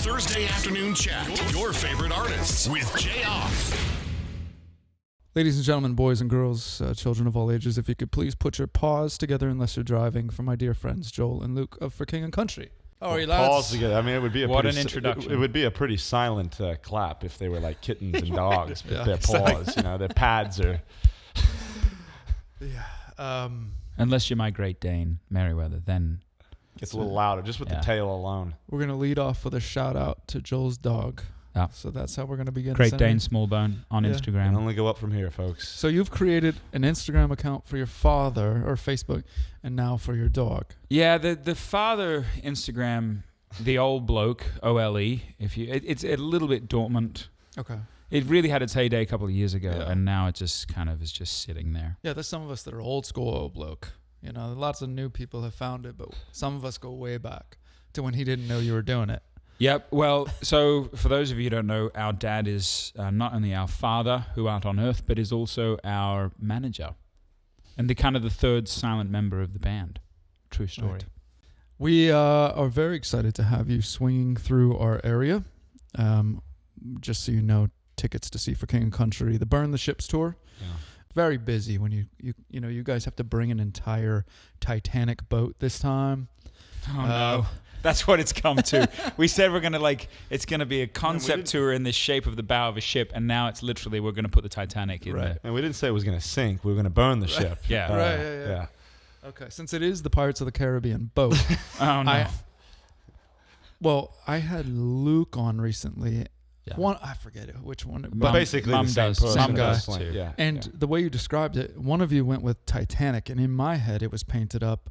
Thursday afternoon chat. Your favorite artists with Jayar. Ladies and gentlemen, boys and girls, children of all ages, if you could please put your paws together unless you're driving for my dear friends Joel and Luke of For King and Country. How are you, lads? Paws together. I mean, it would be What an introduction. It would be a pretty silent clap if they were like kittens and dogs with their paws. You know, their pads are. Yeah. Unless you're my Great Dane, Merriweather, then Gets a little louder just with the tail alone. We're going to lead off with a shout out to Joel's dog. Yeah. So that's how we're going to begin. Great Dane Smallbone on Instagram. And only go up from here, folks. So you've created an Instagram account for your father or Facebook and now for your dog. Yeah, the father Instagram, the old bloke, OLE, it's a little bit dormant. Okay. It really had its heyday a couple of years ago, Yeah. and now it just kind of is just sitting there. Yeah, there's some of us that are old school old bloke. You know, lots of new people have found it, but some of us go way back to when he didn't know you were doing it. Yep. Well, so for those of you who don't know, our dad is not only our father who art on earth, but is also our manager and the third silent member of the band. True story. Right. We are very excited to have you swinging through our area. Just so you know, tickets to see For King and Country, the Burn the Ships tour. Yeah. Very busy when you guys have to bring an entire Titanic boat this time. Oh no. That's what it's come to. We said we're going to it's going to be a concept tour in the shape of the bow of a ship, and now it's literally we're going to put the Titanic in there. And we didn't say it was going to sink. We were going to burn the ship. Yeah. Right, yeah. Okay, since it is the Pirates of the Caribbean boat. Oh no. I had Luke on recently. Yeah. One, I forget which one. But basically Mum the same does. person Mum at does this point. too. Yeah. And the way you described it, one of you went with Titanic, and in my head it was painted up.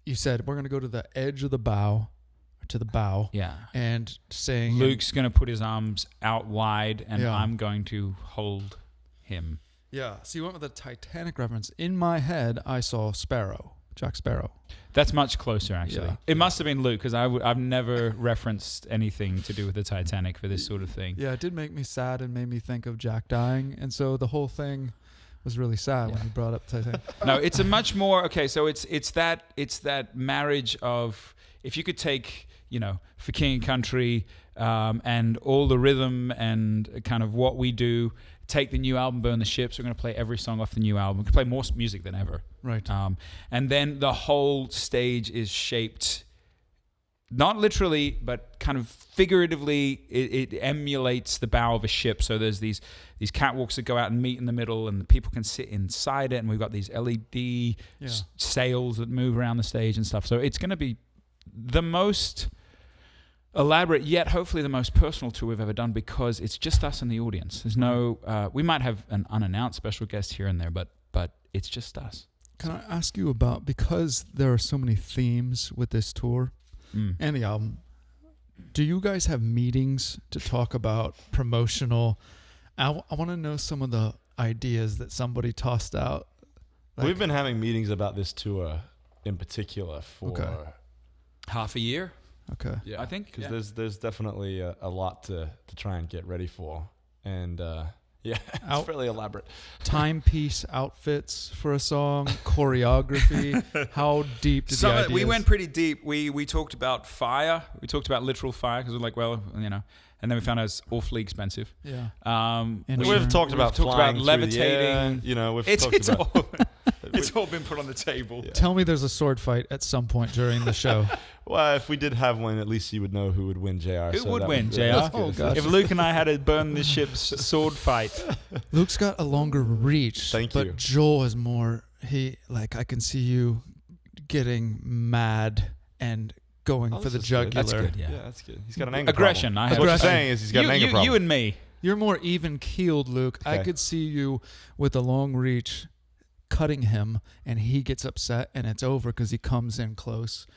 You said, we're going to go to the edge of the bow, Yeah. and saying... Luke's going to put his arms out wide, and Yeah. I'm going to hold him. Yeah, so you went with a Titanic reference. In my head, I saw Jack Sparrow. That's much closer, actually. Yeah. It must have been Luke, because I've never referenced anything to do with the Titanic for this sort of thing. Yeah, it did make me sad and made me think of Jack dying, and so the whole thing was really sad when you brought up Titanic. No, it's a much more so it's that marriage of, if you could take, For King and Country and all the rhythm and kind of what we do, take the new album Burn the Ships. We're going to play every song off the new album. We can play more music than ever. Right. And then the whole stage is shaped, not literally, but kind of figuratively, it emulates the bow of a ship. So there's these catwalks that go out and meet in the middle, and the people can sit inside it, and we've got these LED sails that move around the stage and stuff. So it's going to be the most elaborate, yet hopefully the most personal tour we've ever done, because it's just us and the audience. There's no, we might have an unannounced special guest here and there, but it's just us. Can I ask you about, because there are so many themes with this tour and the album, do you guys have meetings to talk about promotional? I want to know some of the ideas that somebody tossed out. We've been having meetings about this tour in particular for half a year. Okay. Yeah, I think, because there's definitely a lot to try and get ready for, and it's fairly elaborate. Timepiece outfits for a song, choreography. How deep did the ideas? We went pretty deep. We talked about fire. We talked about literal fire, because we're like, and then we found out it's awfully expensive. Yeah. We've talked about levitating. We've talked about. It's all been put on the table. Yeah. Tell me there's a sword fight at some point during the show. Well, if we did have one, at least you would know who would win, Jayar. Who would win, Jayar? Oh, gosh. If Luke and I had to burn the ship's sword fight. Luke's got a longer reach. Thank you. But Joel is more, I can see you getting mad and going for the jugular. That's good, Yeah, that's good. He's got an anger aggression. problem. What you're saying is he's got an anger problem. You and me. You're more even-keeled, Luke. Okay. I could see you with a long reach cutting him, and he gets upset, and it's over because he comes in close.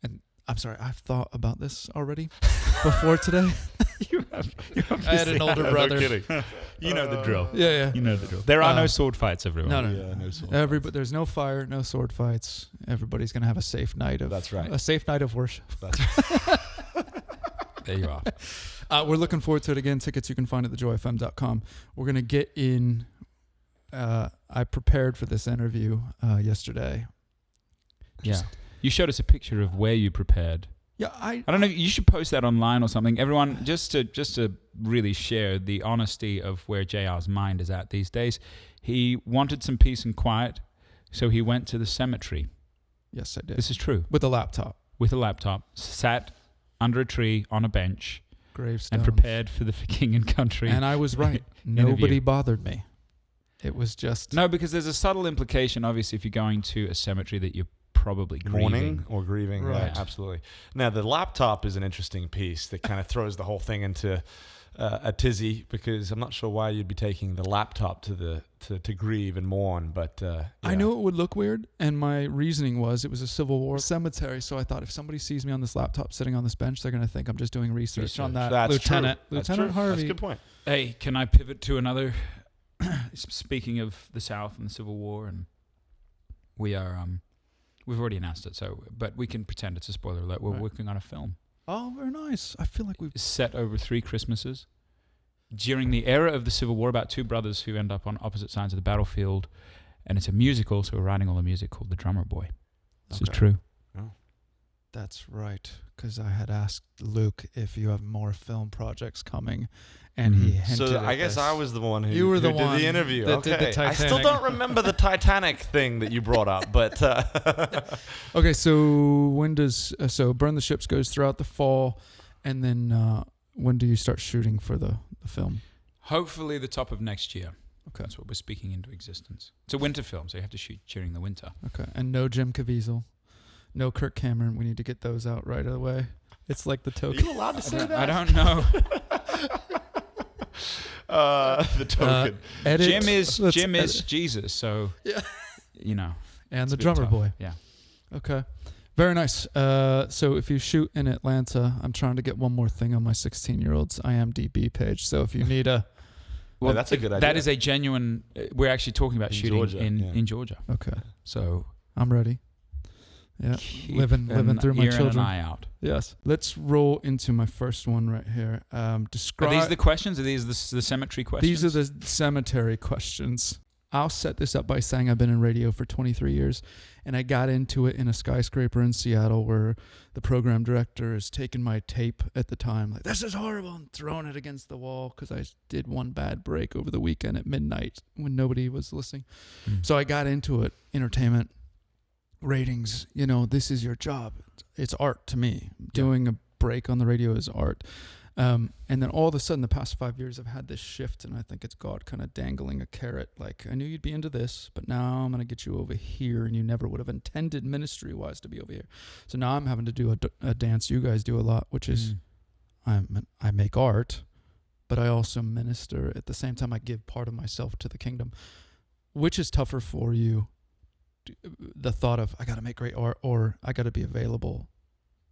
And I'm sorry, I've thought about this already before today. I had an older brother. No kidding. You know the drill. Yeah. You know the drill. There are no sword fights, everyone. No. Yeah, no sword fights. There's no fire, no sword fights. Everybody's going to have a safe night of... That's right. A safe night of worship. That's right. There you are. We're looking forward to it. Again, tickets you can find at thejoyfm.com. We're going to get in... I prepared for this interview yesterday. Yeah. You showed us a picture of where you prepared. Yeah, I don't know. You should post that online or something. Everyone, just to really share the honesty of where Jayar's mind is at these days. He wanted some peace and quiet, so he went to the cemetery. Yes, I did. This is true. With a laptop. With a laptop, sat under a tree on a bench, Gravestones. and prepared for the king and country. And I was right. Nobody bothered me. It was just... No, because there's a subtle implication, obviously, if you're going to a cemetery that you're probably grieving. Mourning or grieving, right? Yeah, absolutely. Now, the laptop is an interesting piece that kind of throws the whole thing into a tizzy, because I'm not sure why you'd be taking the laptop to grieve and mourn, but I knew it would look weird, and my reasoning was it was a Civil War cemetery, so I thought if somebody sees me on this laptop sitting on this bench, they're going to think I'm just doing research on that. That's Lieutenant true. Harvey. That's a good point. Hey, can I pivot to another? Speaking of the South and the Civil War, and we are we've already announced it, but we can pretend it's a spoiler alert. We're working on a film. Oh, very nice. I feel like we've... set over 3 Christmases. During the era of the Civil War, about 2 brothers who end up on opposite sides of the battlefield, and it's a musical, so we're writing all the music called The Drummer Boy. This is true. Oh. That's right, because I had asked Luke if you have more film projects coming, and he hinted So at I guess this. I was the one who, You were the did one the interview. that did the Okay. I still Titanic. don't remember the Titanic thing that you brought up, but... Okay, so when does... so Burn the Ships goes throughout the fall, and then when do you start shooting for the film? Hopefully the top of next year. Okay. That's what we're speaking into existence. It's a winter film, so you have to shoot during the winter. Okay, and no Jim Caviezel, no Kirk Cameron. We need to get those out right away. It's like the Are token. you allowed to say that? I don't know. The token. Edit. Jim is Let's Jesus, so Yeah. you know. and it's the a bit drummer tough. boy. Yeah. Okay. Very nice. So if you shoot in Atlanta, I'm trying to get one more thing on my 16-year-old's IMDb page. So if you need a... Well, that's a good idea. That is a genuine... we're actually talking about shooting Georgia, in Georgia. Okay. So... I'm ready. Yeah. keep Living through my ear and children. an eye out. Yes. Let's roll into my first one right here. Describe... Are these the questions? Are these the cemetery questions? These are the cemetery questions. I'll set this up by saying I've been in radio for 23 years, and I got into it in a skyscraper in Seattle where the program director is taking my tape at the time, like, this is horrible, and throwing it against the wall because I did one bad break over the weekend at midnight when nobody was listening. So I got into it, entertainment, ratings, this is your job. It's art to me. Doing a break on the radio is art. And then all of a sudden, the past 5 years, I've had this shift, and I think it's God kind of dangling a carrot. Like, I knew you'd be into this, but now I'm going to get you over here, and you never would have intended ministry-wise to be over here. So now I'm having to do a dance you guys do a lot, which is I make art, but I also minister. At the same time, I give part of myself to the kingdom. Which is tougher for you? The thought of, I got to make great art, or I got to be available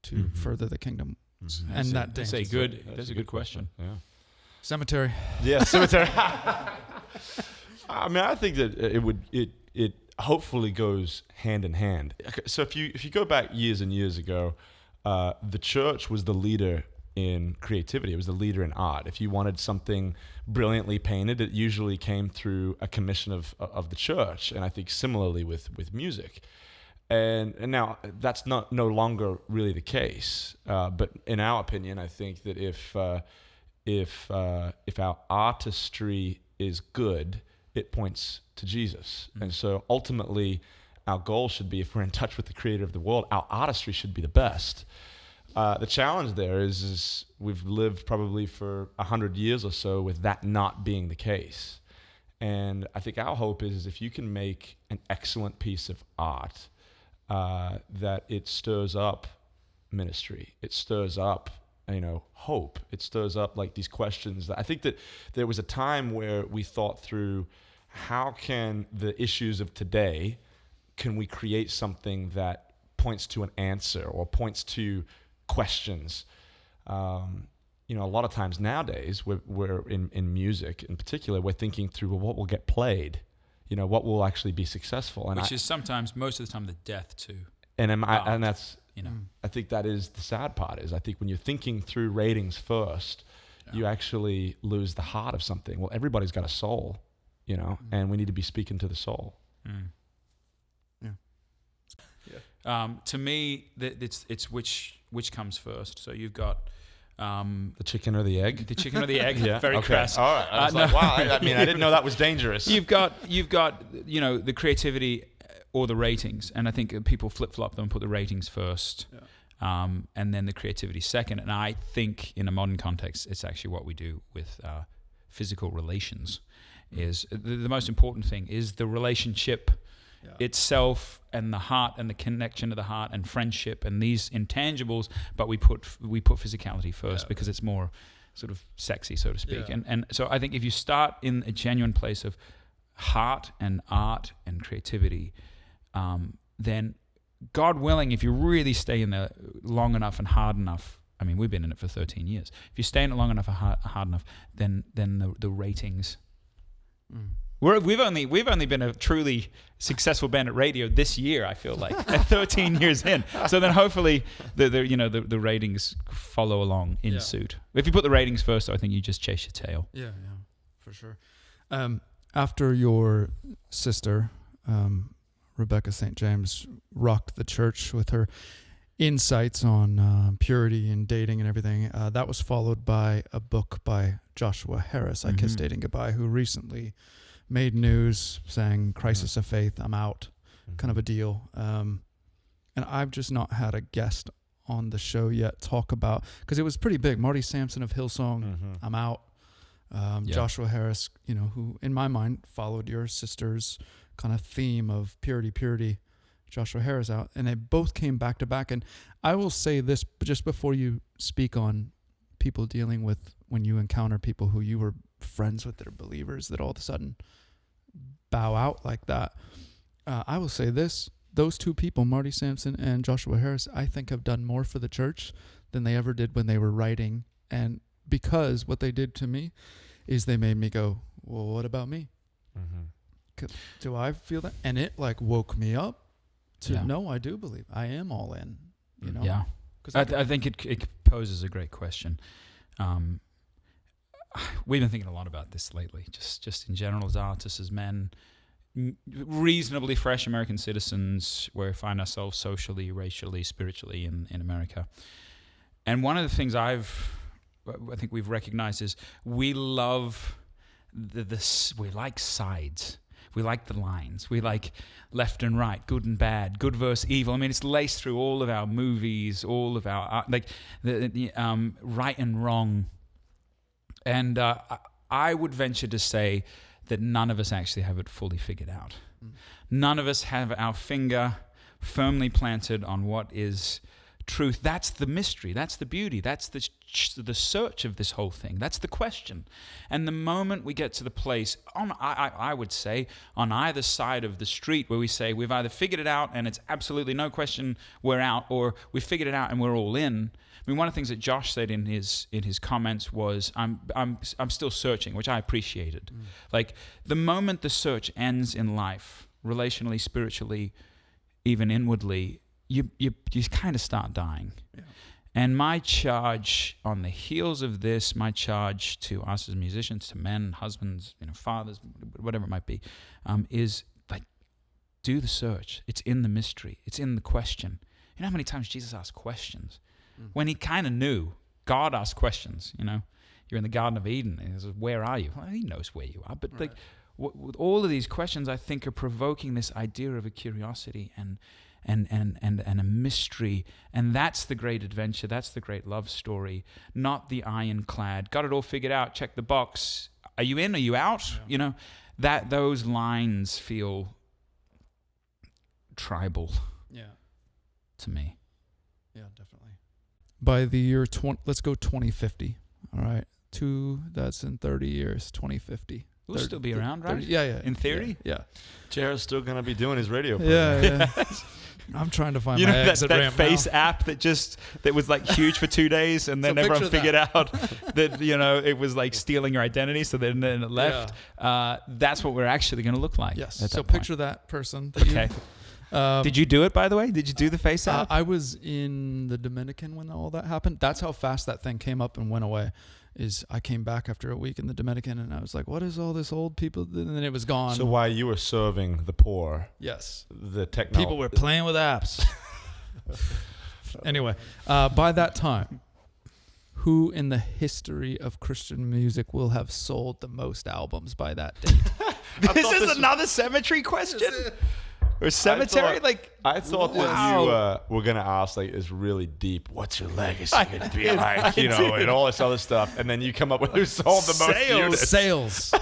to further the kingdom. Mm-hmm. And that's a good question. Yeah. Cemetery. Yeah, cemetery. I mean, I think that it hopefully goes hand in hand. Okay, so if you go back years and years ago, the church was the leader in creativity. It was the leader in art. If you wanted something brilliantly painted, it usually came through a commission of the church. And I think similarly with music. And now that's no longer really the case. But in our opinion, I think that if our artistry is good, it points to Jesus. And so ultimately, our goal should be, if we're in touch with the creator of the world, our artistry should be the best. The challenge there is we've lived probably for 100 years or so with that not being the case. And I think our hope is if you can make an excellent piece of art, that it stirs up ministry. It stirs up, hope. It stirs up like these questions. I think that there was a time where we thought through how can the issues of today, can we create something that points to an answer or points to questions? A lot of times nowadays we're in music in particular, we're thinking through, well, what will get played? What will actually be successful? And which is sometimes, most of the time, the death too. And that's, I think that is the sad part is I think when you're thinking through ratings first, you actually lose the heart of something. Well, everybody's got a soul, and we need to be speaking to the soul. To me, it's which comes first. So you've got The chicken or the egg? the chicken or the egg. Yeah. Very okay. crass. All right. I was like, wow. I mean, I didn't know that was dangerous. You've got the creativity or the ratings, and I think people flip flop them, put the ratings first, and then the creativity second. And I think in a modern context, it's actually what we do with physical relations. Is the most important thing is the relationship itself and the heart and the connection to the heart and friendship and these intangibles, but we put physicality first because it's more sort of sexy, so to speak. And so I think if you start in a genuine place of heart and art and creativity, then God willing, if you really stay in there long enough and hard enough, I mean, we've been in it for 13 years. If you stay in it long enough and hard enough, then the ratings. We've only been a truly successful band at radio this year. I feel like at 13 years in. So then hopefully the ratings follow along in suit. If you put the ratings first, though, I think you just chase your tail. Yeah, for sure. After your sister, Rebecca St. James, rocked the church with her insights on purity and dating and everything, that was followed by a book by Joshua Harris, I Kissed Dating Goodbye, who recently made news saying crisis of faith, I'm out, kind of a deal. And I've just not had a guest on the show yet talk about, because it was pretty big. Marty Sampson of Hillsong, I'm out. Joshua Harris, who in my mind followed your sister's kind of theme of purity, Joshua Harris out. And they both came back to back. And I will say this just before you speak on people dealing with when you encounter people who you were friends with that are believers that all of a sudden bow out like that. I will say this, those two people, Marty Sampson and Joshua Harris, I think have done more for the church than they ever did when they were writing. And because what they did to me is they made me go, well, what about me? Do I feel that? And it woke me up to no, I do believe I am all in, Yeah. I think it poses a great question. We've been thinking a lot about this lately, just in general as artists, as men, reasonably fresh American citizens, where we find ourselves socially, racially, spiritually in America. And one of the things I think we've recognized is we love we like sides. We like the lines. We like left and right, good and bad, good versus evil. I mean, it's laced through all of our movies, all of our art, the right and wrong. And I would venture to say that none of us actually have it fully figured out. None of us have our finger firmly planted on what is truth. That's the mystery. That's the beauty. That's the search of this whole thing. That's the question. And the moment we get to the place, I would say, on either side of the street where we say we've either figured it out and it's absolutely no question we're out, or we figured it out and we're all in. I mean, one of the things that Josh said in his comments was, I'm still searching, which I appreciated. Like the moment the search ends in life, relationally, spiritually, even inwardly, you kind of start dying. Yeah. And my charge on the heels of this, my charge to us as musicians, to men, husbands, fathers, whatever it might be, is do the search. It's in the mystery. It's in the question. You know how many times Jesus asked questions? When he kind of knew. God asked questions, You're in the Garden of Eden. And he says, where are you? Well, he knows where you are. But with all of these questions, I think, are provoking this idea of a curiosity and a mystery. And that's the great adventure. That's the great love story, not the ironclad. Got it all figured out. Check the box. Are you in? Are you out? Yeah. That those lines feel tribal. Yeah. To me. Yeah, definitely. By the year let's go 2050. All right. That's in 30 years, 2050. We'll still be around, right? 30, yeah. In theory? Yeah. Jayar's still going to be doing his radio program. Yeah. I'm trying to find my exit ramp that face now. app that was huge for 2 days, and then So everyone figured that. out that it was stealing your identity, so then it left. Yeah. That's what we're actually going to look like. Yes. So picture that person. Okay. Did you do it, by the way? Did you do the face app? I was in the Dominican when all that happened. That's how fast that thing came up and went away. is I came back after a week in the Dominican and I was like, what is all this old people? And then it was gone. So while you were serving the poor, yes, the technology, people were playing with apps. Anyway, by that time, who in the history of Christian music will have sold the most albums by that date? This is another cemetery question. Or cemetery? I thought that you were gonna ask is really deep. What's your legacy gonna be like? And all this other stuff, and then you come up with who sold the most units. Sales.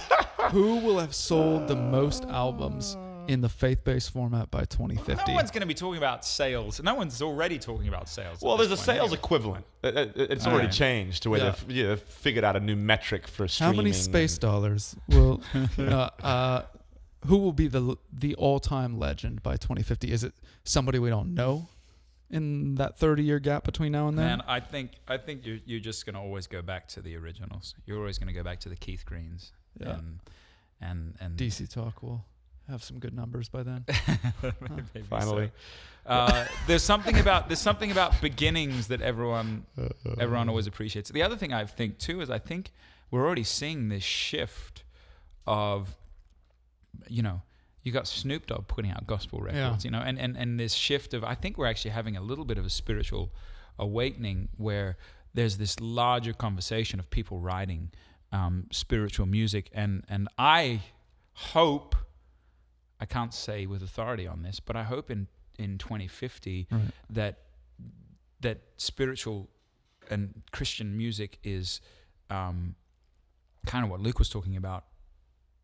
Who will have sold the most albums in the faith-based format by 2050? No one's going to be talking about sales. No one's already talking about sales. Well, there's a sales equivalent. It's already changed to where they've figured out a new metric for streaming. How many space dollars will? Who will be the all-time legend by 2050? Is it somebody we don't know in that 30-year gap between now and then? Man, I think you're just going to always go back to the originals. You're always going to go back to the Keith Greens. Yeah. And DC Talk will have some good numbers by then. Finally. So. There's something about beginnings that everyone always appreciates. The other thing I think too is I think we're already seeing this shift of, you got Snoop Dogg putting out gospel records, and this shift of, I think we're actually having a little bit of a spiritual awakening where there's this larger conversation of people writing spiritual music, and I hope, I can't say with authority on this, but I hope in 2050 that spiritual and Christian music is kind of what Luke was talking about,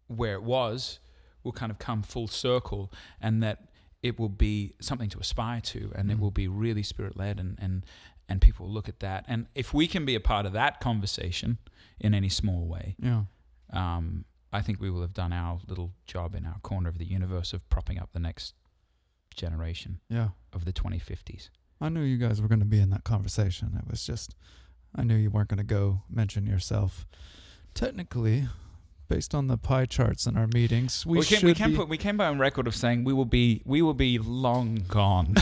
where it will kind of come full circle, and that it will be something to aspire to, and it will be really spirit-led, and people will look at that. And if we can be a part of that conversation in any small way, I think we will have done our little job in our corner of the universe of propping up the next generation of the 2050s. I knew you guys were going to be in that conversation. It was just, I knew you weren't going to go mention yourself. Technically, based on the pie charts in our meetings, we came by on record of saying we will be long gone.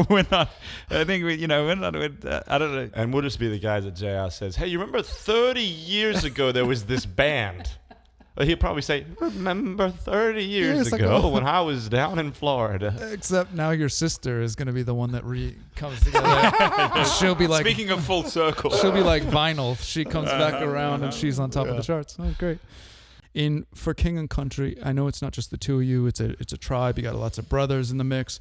We're not. I think we're not. I don't know. And we'll just be the guys that Jayar says, "Hey, you remember 30 years ago there was this band?" He'll probably say, "Remember 30 years ago when I was down in Florida." Except now your sister is going to be the one that comes together. She'll be like, speaking of full circle, she'll be like vinyl. She comes back around and she's on top of the charts. Oh, great. For King and Country, I know it's not just the two of you. It's a tribe. You got lots of brothers in the mix.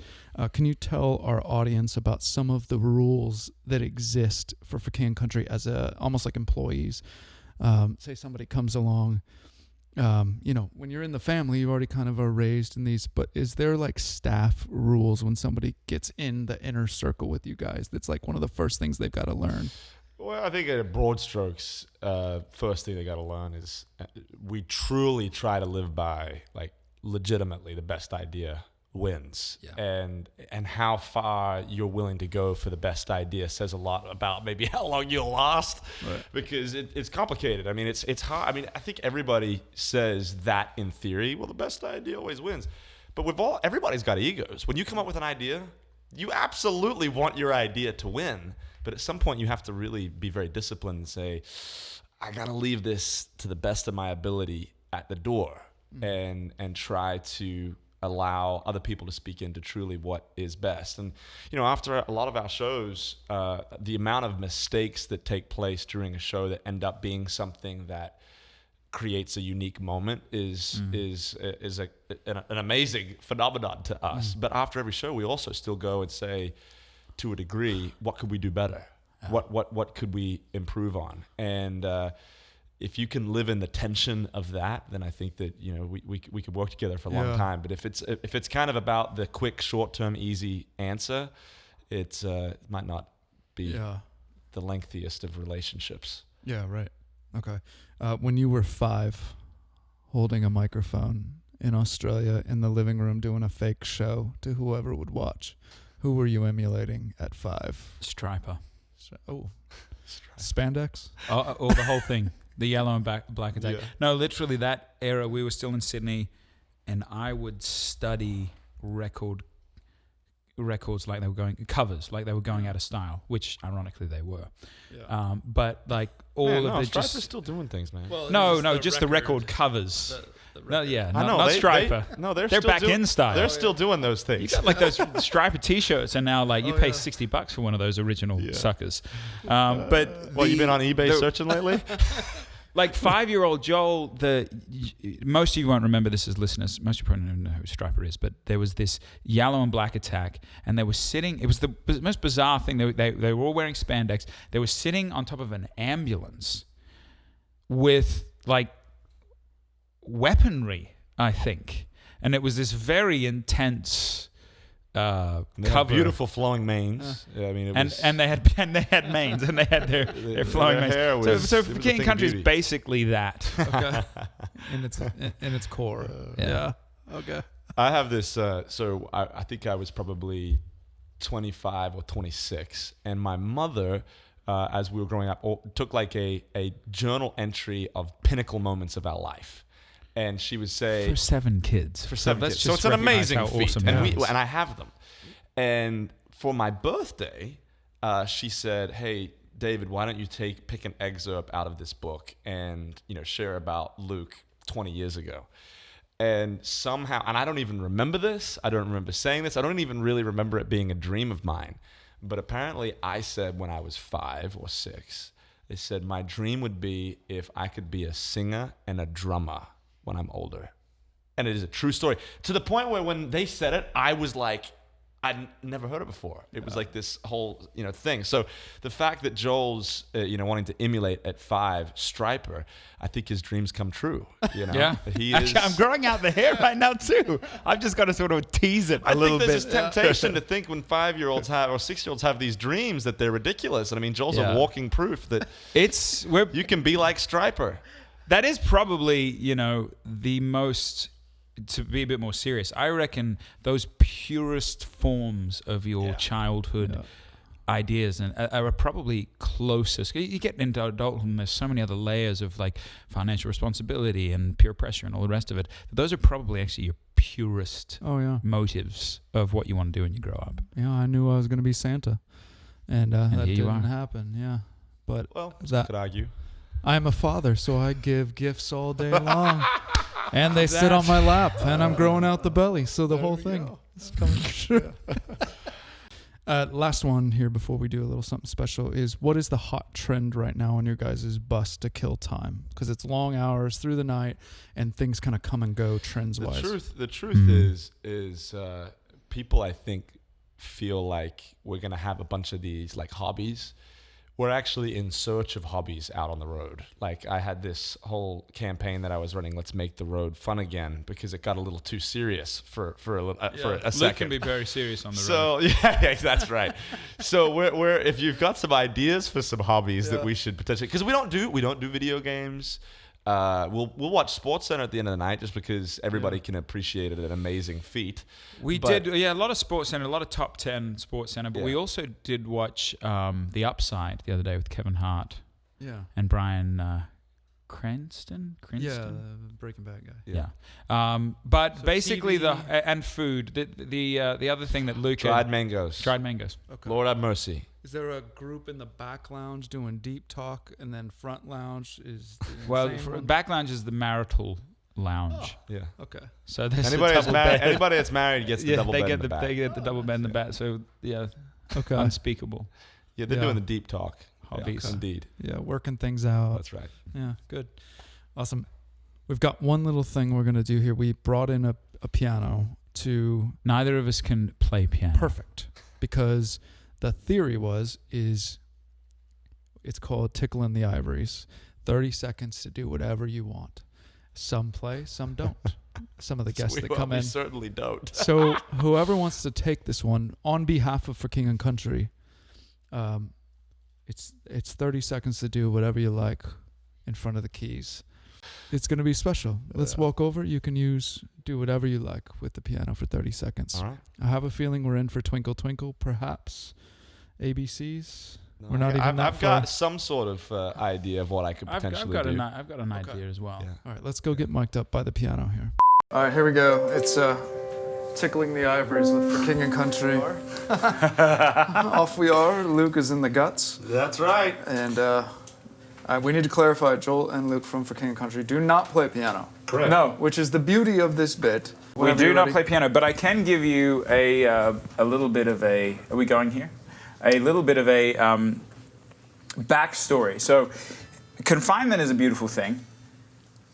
Can you tell our audience about some of the rules that exist for King and Country as almost like employees? Say somebody comes along. When you're in the family, you already kind of are raised in these, but is there like staff rules when somebody gets in the inner circle with you guys? That's like one of the first things they've got to learn. Well, I think at broad strokes, first thing they got to learn is we truly try to live by legitimately the best idea wins. And how far you're willing to go for the best idea says a lot about maybe how long you'll last, because it's complicated. I mean, it's hard. I mean, I think everybody says that in theory, well, the best idea always wins, but everybody's got egos. When you come up with an idea, you absolutely want your idea to win, but at some point you have to really be very disciplined and say, I got to leave this to the best of my ability at the door, and try to allow other people to speak into truly what is best. And after a lot of our shows, the amount of mistakes that take place during a show that end up being something that creates a unique moment is an amazing phenomenon to us. But after every show, we also still go and say, to a degree, what could we do better? What could we improve on? And if you can live in the tension of that, then I think that we could work together for a long time. But if it's kind of about the quick, short-term, easy answer, it might not be the lengthiest of relationships. Yeah, right. Okay. When you were 5, holding a microphone in Australia in the living room doing a fake show to whoever would watch, who were you emulating at 5? Stryper. Spandex? Oh, the whole thing. The yellow and black attack. Yeah. No, literally that era, we were still in Sydney, and I would study record records like they were going covers like they were going out of style, which ironically they were. Yeah. But like all Man, of no, the Stryper's just still doing things, man. Well, just the record covers. No, yeah, I know. not they, Stryper. no, they're They're still back in style. They're still doing those things. You got like those Stryper T-shirts, and now like you pay yeah. $60 for one of those original suckers. But Well, you been on eBay searching lately? like 5-year-old Joel, most of you won't remember this as listeners. Most of you probably don't know who Stryper is, but there was this yellow and black attack, and they were sitting. It was the most bizarre thing. They were all wearing spandex. They were sitting on top of an ambulance with like weaponry, I think, and it was this very intense cover. Beautiful flowing manes. I mean, it was, and they had manes, and they had their flowing manes. hair was- So it was a King thing of Country is beauty. basically that. Okay. in its core. Yeah. Okay. I have this. So I think I was probably 25 or 26, and my mother, as we were growing up, took like a journal entry of pinnacle moments of our life. And she would say For 7 kids. for 7 let's kids. So just it's an recognize amazing how feat, awesome and that is. and I have them. And for my birthday, she said, "Hey, David, why don't you pick an excerpt out of this book and share about Luke 20 years ago?" And somehow, and I don't even remember this. I don't remember saying this. I don't even really remember it being a dream of mine. But apparently, I said when I was 5 or 6, they said my dream would be if I could be a singer and a drummer when I'm older. And it is a true story, to the point where when they said it, I was like, I'd never heard it before. It was like this whole thing. So the fact that Joel's wanting to emulate at 5 Stryper, I think his dreams come true. Yeah. He Actually, I'm growing out the hair right now too. I've just got to sort of tease it a little I think there's bit. this temptation to think when 5-year-olds have or 6-year-olds have these dreams that they're ridiculous. And I mean, Joel's Yeah. a walking proof that We're you can be like Stryper. That is probably, the most, to be a bit more serious, I reckon those purest forms of your childhood ideas and are probably closest. You get into adulthood and there's so many other layers of like financial responsibility and peer pressure and all the rest of it. Those are probably actually your purest motives of what you want to do when you grow up. Yeah, I knew I was going to be Santa. And that here you didn't are. happen. Yeah. But Well, that could argue. I am a father, so I give gifts all day long. And they sit on my lap, and I'm growing out the belly. So the whole thing is coming true. Last one here before we do a little something special is, what is the hot trend right now on your guys' bus to kill time? Because it's long hours through the night, and things kind of come and go trends-wise. The truth is people, I think, feel like we're going to have a bunch of these like hobbies. We're actually in search of hobbies out on the road. Like I had this whole campaign that I was running, let's make the road fun again, because it got a little too serious for a second. Luke can be very serious on the road. So yeah, that's right. So we're if you've got some ideas for some hobbies that we should potentially, because we don't do video games. We'll watch SportsCenter at the end of the night just because everybody can appreciate it, an amazing feat. We did a lot of SportsCenter, a lot of top 10 SportsCenter, but we also did watch The Upside the other day with Kevin Hart and Bryan Cranston. Yeah, Breaking Bad guy. Yeah. But So basically TV. and food. The other thing that Luke Dried mangoes. Dried mangoes. Okay. Lord have mercy. Is there a group in the back lounge doing deep talk, and then front lounge is the Well, insane one? back lounge is the marital lounge. Yeah. Okay. So there's Anybody a that's double married, bed. anybody that's married gets the double they bed get in the back. They get the double bed in the back. So Okay. unspeakable. Yeah, they're Yeah. doing the deep talk. Hobbies. Yeah, indeed. Yeah, working things out. That's right. Yeah, good. Awesome. We've got one little thing we're going to do here. We brought in a piano to... Neither of us can play piano. Perfect. Because the theory is it's called Tickling the Ivories. 30 seconds to do whatever you want. Some play, some don't. Some of the guests that come we in. certainly don't. So whoever wants to take this one on behalf of For King and Country, it's 30 seconds to do whatever you like in front of the keys. It's going to be special. Let's walk over. You can do whatever you like with the piano for 30 seconds. All right. I have a feeling we're in for Twinkle Twinkle, perhaps ABCs. We're not even that I've far. got some sort of idea of what I could potentially do. I've got an idea as well. Yeah. All right, let's go get mic'd up by the piano here. All right, here we go. It's Tickling the Ivories with For King and Country. Off we are. Luke is in the guts. That's right. And we need to clarify, Joel and Luke from For King and Country do not play piano. Correct. No, Which is the beauty of this bit. we Whenever do you're not ready. play piano, but I can give you a little bit of a. Are we going here? A little bit of a backstory. So, confinement is a beautiful thing.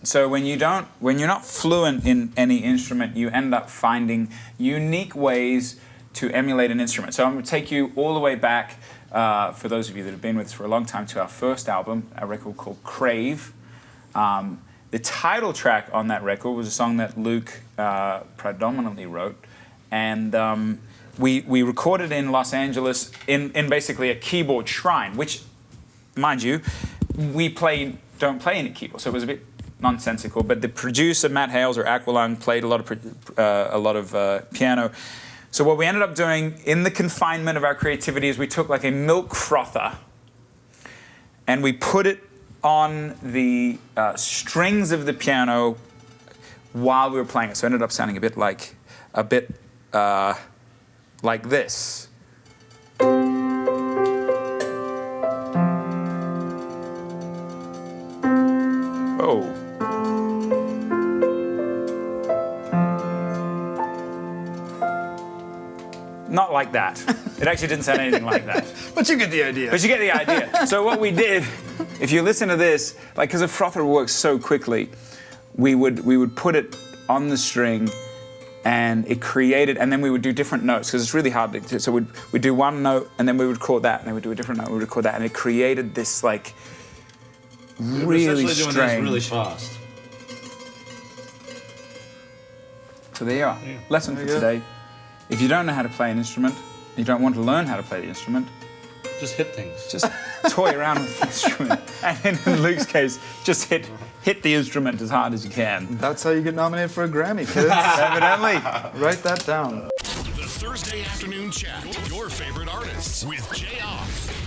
So when you're not fluent in any instrument, you end up finding unique ways to emulate an instrument. So I'm going to take you all the way back, for those of you that have been with us for a long time, to our first album, a record called Crave. The title track on that record was a song that Luke predominantly wrote, and we recorded in Los Angeles in basically a keyboard shrine, which, mind you, we don't play any keyboard, so it was a bit nonsensical. But the producer, Matt Hales, or Aqualung, played a lot of piano. So what we ended up doing in the confinement of our creativity is we took like a milk frother and we put it on the strings of the piano while we were playing it. So it ended up sounding a bit like this. Oh. Not like that. It actually didn't sound anything like that. But you get the idea. But you get the idea. So what we did, if you listen to this, like, because a frother works so quickly, we would put it on the string, and it created, and then we would do different notes, because it's really hard to, so we'd do one note, and then we would record that, and then we'd do a different note, we would record that, and it created this, like, really Essentially doing strange. this really fast. So there you are. Lesson for today. If you don't know how to play an instrument, you don't want to learn how to play the instrument, Just hit things. just toy around with the instrument. And in Luke's case, just hit the instrument as hard as you can. That's how you get nominated for a Grammy, kids. Evidently. Write that down. The Thursday Afternoon Chat. Your favorite artists with Jayar.